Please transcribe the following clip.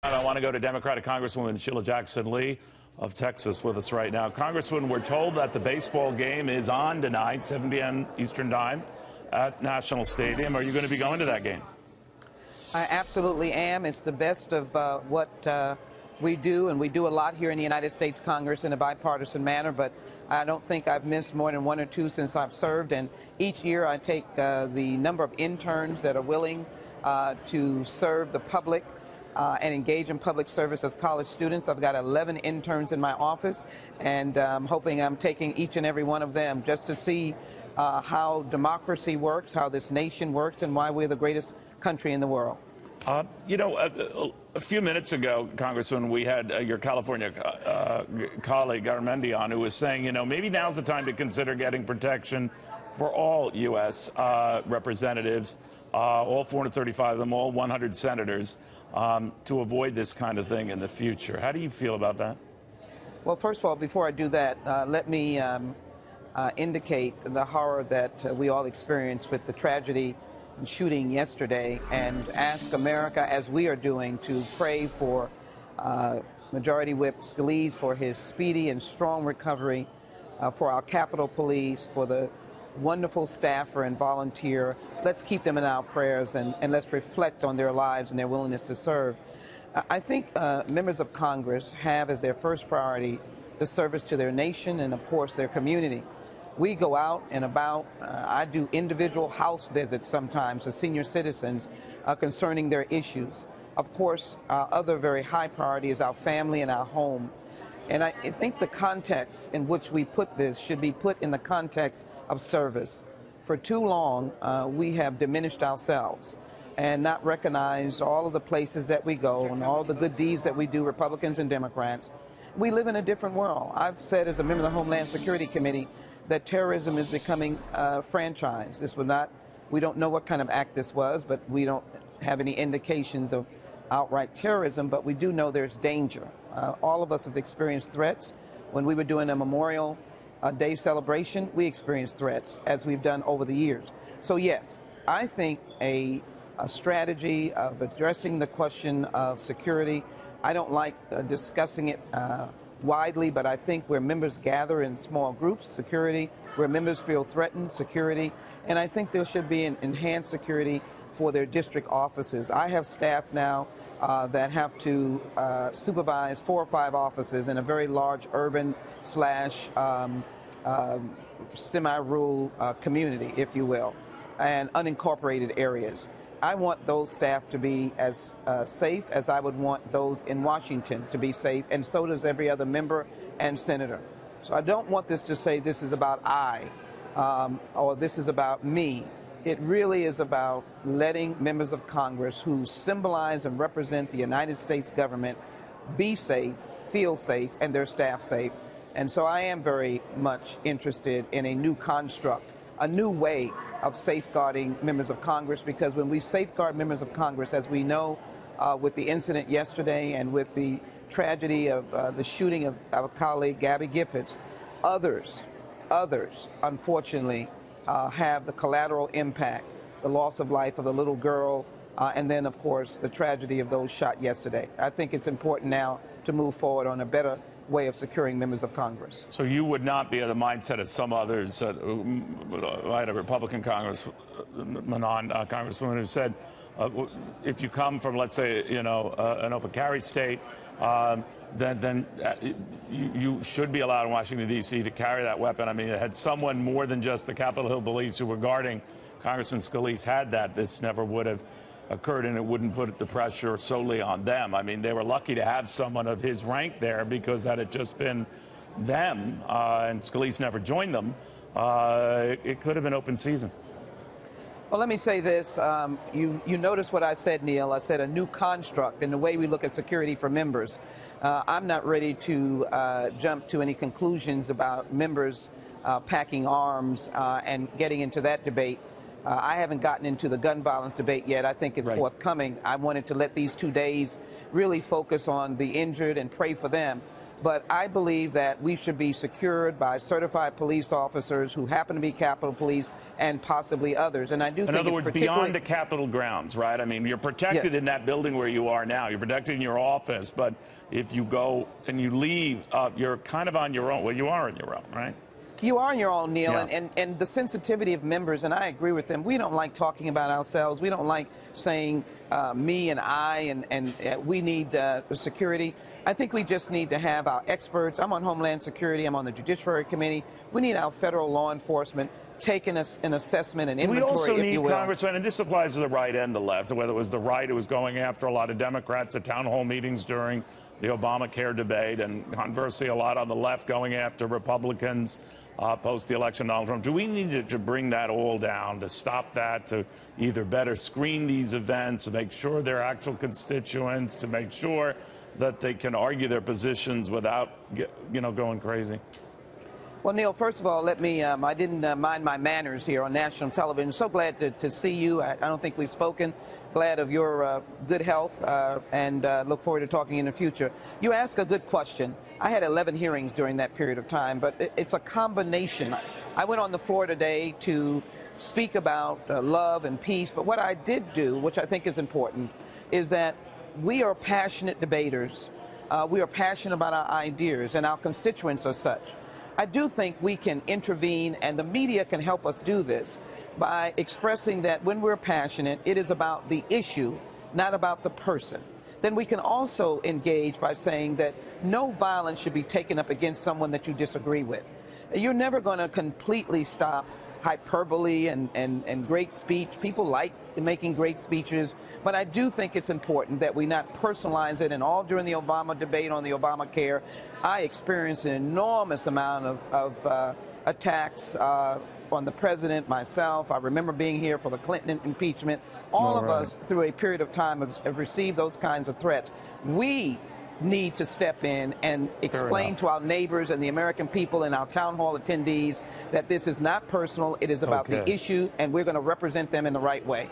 I want to go to Democratic Congresswoman Sheila Jackson Lee of Texas with us right now. Congresswoman, we're told that the baseball game is on tonight, 7 p.m. Eastern Time at National Stadium. Are you going to be going to that game? I absolutely am. It's the best of what we do, and we do a lot here in the United States Congress in a bipartisan manner, but I don't think I've missed more than one or two since I've served, and each year I take the number of interns that are willing to serve the public and engage in public service as college students. I've got 11 interns in my office, and I'm hoping I'm taking each and every one of them just to see how democracy works, how this nation works, and why we're the greatest country in the world. A few minutes ago, Congressman, we had your California colleague, Garamendi, on, who was saying, maybe now's the time to consider getting protection for all U.S. representatives, all 435 of them, all 100 senators, to avoid this kind of thing in the future. How do you feel about that? Well, first of all, before I do that, let me indicate the horror that we all experienced with the tragedy and shooting yesterday, and ask America, as we are doing, to pray for Majority Whip Scalise for his speedy and strong recovery, for our Capitol Police, for the wonderful staffer and volunteer. Let's keep them in our prayers, and let's reflect on their lives and their willingness to serve. I think members of Congress have as their first priority the service to their nation and, of course, their community. We go out and about. I do individual house visits sometimes to senior citizens concerning their issues. Of course, our other very high priority is our family and our home. And I think the context in which we put this should be put in the context of service. For too long, we have diminished ourselves and not recognized all of the places that we go and all the good deeds that we do, Republicans and Democrats. We live in a different world. I've said as a member of the Homeland Security Committee that terrorism is becoming a franchise. We don't know what kind of act this was, but we don't have any indications of outright terrorism, but we do know there's danger. All of us have experienced threats. When we were doing a Memorial Day celebration, we experienced threats, as we've done over the years. So yes, I think a strategy of addressing the question of security, I don't like discussing it widely, but I think where members gather in small groups, security, where members feel threatened, security, and I think there should be an enhanced security for their district offices. I have staff now that have to supervise 4 or 5 offices in a very large urban slash semi-rural community, if you will, and unincorporated areas. I want those staff to be as safe as I would want those in Washington to be safe, and so does every other member and senator. So I don't want this to say this is about or this is about me. It really is about letting members of Congress who symbolize and represent the United States government be safe, feel safe, and their staff safe. And so I am very much interested in a new construct, a new way of safeguarding members of Congress, because when we safeguard members of Congress, as we know with the incident yesterday and with the tragedy of the shooting of our colleague Gabby Giffords, others, unfortunately, have the collateral impact, the loss of life of the little girl, and then, of course, the tragedy of those shot yesterday. I think it's important now to move forward on a better way of securing members of Congress. So you would not be of the mindset of some others. I had a Republican congressman on, congresswoman, who said, if you come from, let's say, an open carry state, then you should be allowed in Washington, D.C. to carry that weapon. I mean, had someone more than just the Capitol Hill police who were guarding Congressman Scalise had that, this never would have occurred, and it wouldn't put the pressure solely on them. I mean, they were lucky to have someone of his rank there, because had it just been them, and Scalise never joined them, it could have been open season. Well, let me say this. You notice what I said, Neil. I said a new construct in the way we look at security for members. I'm not ready to jump to any conclusions about members packing arms and getting into that debate. I haven't gotten into the gun violence debate yet. I think it's forthcoming. I wanted to let these 2 days really focus on the injured and pray for them. But I believe that we should be secured by certified police officers who happen to be Capitol Police and possibly others. And I do think in other words, beyond the Capitol grounds, right? I mean, you're protected in that building where you are now. You're protected in your office. But if you go and you leave, you're kind of on your own. Well, you are on your own, right? You are on your own, Neil, Yeah. and the sensitivity of members, and I agree with them. We don't like talking about ourselves. We don't like saying me and I, and we need security. I think we just need to have our experts. I'm on Homeland Security. I'm on the Judiciary Committee. We need our federal law enforcement taking an assessment and inventory, we also if need, you will. Congressman, and this applies to the right and the left, whether it was the right who was going after a lot of Democrats at town hall meetings during the Obamacare debate, and conversely a lot on the left going after Republicans post the election of Donald Trump. Do we need to bring that all down, to stop that, to either better screen these events, to make sure they're actual constituents, to make sure that they can argue their positions without, going crazy? Well, Neil, first of all, let me, I didn't mind my manners here on national television. So glad to see you. I don't think we've spoken. Glad of your good health and look forward to talking in the future. You asked a good question. I had 11 hearings during that period of time, but it's a combination. I went on the floor today to speak about love and peace, but what I did do, which I think is important, is that we are passionate debaters. We are passionate about our ideas, and our constituents are such. I do think we can intervene, and the media can help us do this by expressing that when we're passionate, it is about the issue, not about the person. Then we can also engage by saying that no violence should be taken up against someone that you disagree with. You're never going to completely stop hyperbole and great speech. People like making great speeches, but I do think it's important that we not personalize it. And all during the Obama debate on the Obamacare, I experienced an enormous amount of attacks on the president, myself. I remember being here for the Clinton impeachment. All of us, through a period of time, have received those kinds of threats. We need to step in and explain to our neighbors and the American people and our town hall attendees that this is not personal. It is about the issue, and we're going to represent them in the right way.